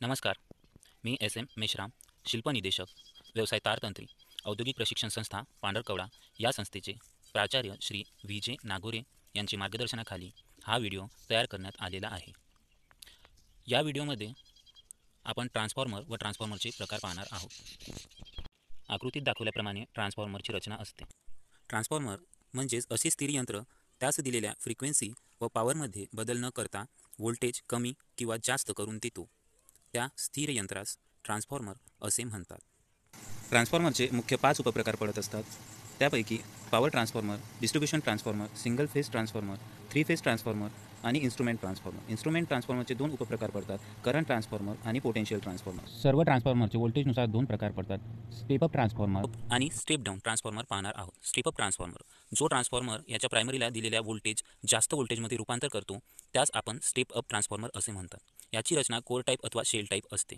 नमस्कार. मी S. M. Meshram, शिल्पनिदेशक, व्यवसाय तारतंत्री, औद्योगिक प्रशिक्षण संस्था पांढरकवडा या संस्थेचे प्राचार्य श्री व्ही. जे. नागोरे यांच्या मार्गदर्शनाखाली हा व्हिडिओ तयार करण्यात आलेला आहे. या व्हिडिओमध्ये आपण ट्रान्सफॉर्मर व ट्रान्सफॉर्मरचे प्रकार पाहणार आहोत. आकृतीत दाखवल्याप्रमाणे ट्रान्सफॉर्मरची रचना असते. ट्रान्सफॉर्मर म्हणजेच असे स्थिर यंत्र त्यास दिलेल्या फ्रिक्वेन्सी व पॉवरमध्ये बदल न करता व्होल्टेज कमी किंवा जास्त करून देतो. त्या स्थिर यंत्रास ट्रान्सफॉर्मर असे म्हणतात. ट्रान्सफॉर्मरचे मुख्य 5 उपप्रकार पडत असतात. त्यापैकी power transformer, distribution transformer, single phase transformer, 3 phase transformer आणि इन्स्ट्रुमेंट ट्रान्सफॉर्मर. इन्स्ट्रुमेंट ट्रान्सफॉर्मरचे 2 उपप्रकार पडतात, करंट ट्रान्सफॉर्मर आणि पोटेन्शियल ट्रान्सफॉर्मर. सर्व ट्रान्सफॉर्मरचे व्होल्टेजनुसार 2 प्रकार पडतात, स्टेप अप ट्रान्सफॉर्मर आणि स्टेप डाऊन ट्रान्सफॉर्मर पाहणार आहोत. स्टेप अप ट्रान्सफॉर्मर जो ट्रान्सफॉर्मर याच्या प्रायमरीला दिलेल्या व्होल्टेज जास्त व्होल्टेजमध्ये रूपांतर करतो त्यास आपण स्टेप अप ट्रान्सफॉर्मर असे म्हणतात. याची रचना कोर टाईप अथवा शेल टाईप असते.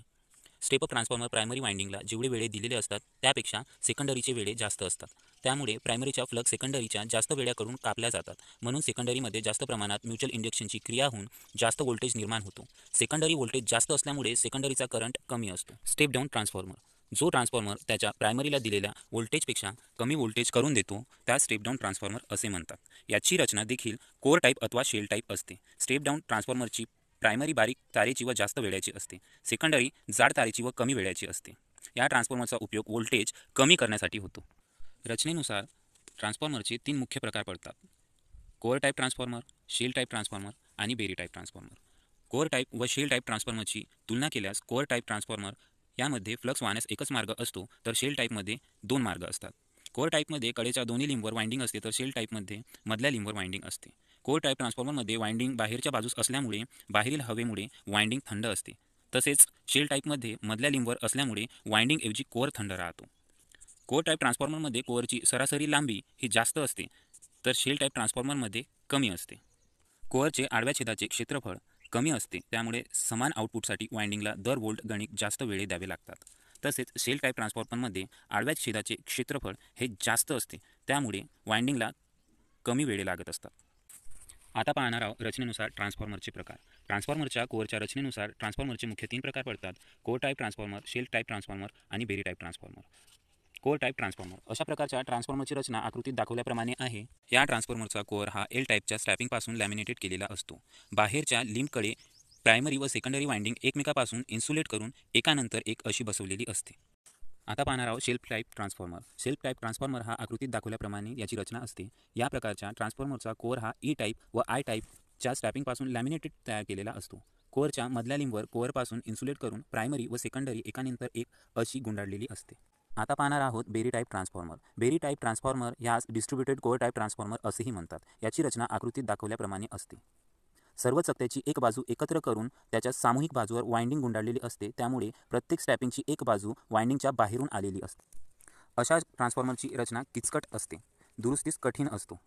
स्टेप अप ट्रान्सफॉर्मर प्रायमरी वाइंडिंगला जेवढे वेळे दिलेले असतात त्यापेक्षा सेकंडरीचे वेळे जास्त असतात. त्यामुळे प्रायमरीच्या फ्लक्स सेकंडरीच्या जास्त वेळाकडून कापल्या जातात. म्हणून सेकंडरीमध्ये जास्त प्रमाणात म्युच्युअल इंडक्शनची क्रिया होऊन जास्त व्होल्टेज निर्माण होतो. सेकंडरी व्होल्टेज जास्त असल्यामुळे सेकंडरीचा करंट कमी असतो. स्टेप डाऊन ट्रान्सफॉर्मर जो ट्रान्सफॉर्मर त्याच्या प्रायमरीला दिलेल्या व्होल्टेजपेक्षा कमी व्होल्टेज करून देतो त्या स्टेप डाऊन ट्रान्सफॉर्मर असे म्हणतात. याची रचना देखील कोर टाईप अथवा शेल टाईप असते. स्टेप डाऊन ट्रान्सफॉर्मरची प्रायमरी बारीक तारेची व जास्त वेळाची असते. सेकंडरी जाड तारेची व कमी वेळाची असते. या ट्रान्सफॉर्मरचा उपयोग व्होल्टेज कमी करण्यासाठी होतो. रचनेनुसार ट्रान्सफॉर्मरचे 3 मुख्य प्रकार पडतात: core type transformer, shell type transformer आणि berry type transformer. Core type व शेल टाईप ट्रान्सफॉर्मरची तुलना केल्यास कोर टाईप ट्रान्सफॉर्मर यामध्ये फ्लक्स वाहण्यास एकच मार्ग असतो, तर शेल टाईपमध्ये 2 मार्ग असतात. कोर टाईपमध्ये कडेच्या दोन्ही लिंबवर वाइंडिंग असते, तर शेल टाईपमध्ये मधल्या लिंबवर वाइंडिंग असते. कोर टाईप ट्रान्सफॉर्मरमध्ये वाइंडिंग बाहेरच्या बाजूस असल्यामुळे बाहेरील हवेमुळे वाइंडिंग थंड असते. तसेच शेल टाईपमध्ये मधल्या लिंबवर असल्यामुळे वाइंडिंग ऐवजी कोर थंड राहतो. कोर टाईप ट्रान्सफॉर्मरमध्ये कोअरची सरासरी लांबी ही जास्त असते, तर शेल टाईप ट्रान्सफॉर्मरमध्ये कमी असते. कोअरचे आडव्या छेदाचे क्षेत्रफळ कमी असते, त्यामुळे समान आउटपुटसाठी वाइंडिंगला दर व्होल्ट गणिक जास्त वेळ द्यावे लागतात. तसेच शेल टाईप ट्रान्सफॉर्मरमध्ये आडव्या छेदाचे क्षेत्रफळ हे जास्त असते, त्यामुळे वाइंडिंगला कमी वेळ लागत असतात. आता पाहणार आहोत रचनेनुसार ट्रान्सफॉर्मरचे प्रकार. ट्रान्सफॉर्मरच्या कोअरच्या रचनेनुसार ट्रान्सफॉर्मरचे मुख्य 3 प्रकार पडतात: core type transformer, shell type transformer आणि berry type transformer. Core type transformer अशा प्रकारच्या ट्रान्सफॉर्मरची रचना आकृतीत दाखवल्याप्रमाणे आहे. या ट्रान्सफॉर्मरचा कोअर हा एल टाईपच्या स्ट्रॅपिंगपासून लॅमिनेटेड केलेला असतो. बाहेरच्या लिंबकडे प्रायमरी व सेकंडरी वाइंडिंग एकमेकापासून इन्सुलेट करून एकानंतर एक अशी बसवलेली असते. आता पाहणार आहोत shell type transformer. Shell type transformer हा आकृतीत दाखवल्याप्रमाणे याची रचना असते. या प्रकारच्या ट्रान्सफॉर्मरचा कोअर हा ई टाईप व आय टाईपच्या स्ट्रॅपिंगपासून लॅमिनेटेड तयार केलेला असतो. कोअरच्या मधल्या लिंबवर कोअरपासून इन्सुलेट करून प्रायमरी व सेकंडरी एकानंतर एक अशी गुंडाळलेली असते. आता पाहणार आहोत berry type transformer. Berry type transformer यास डिस्ट्रीब्युटेड कोअर टाईप ट्रान्सफॉर्मर असेही म्हणतात. याची रचना आकृतीत दाखवल्याप्रमाणे असते. सर्व चकत्याची एक बाजू एकत्र करून त्याच्या सामूहिक बाजूवर वाइंडिंग गुंडाळलेली असते, त्यामुळे प्रत्येक स्ट्रॅपिंगची एक बाजू वाइंडिंगच्या बाहेरून आलेली असते. अशा ट्रान्सफॉर्मरची रचना किचकट असते, दुरुस्तीस कठीण असतो.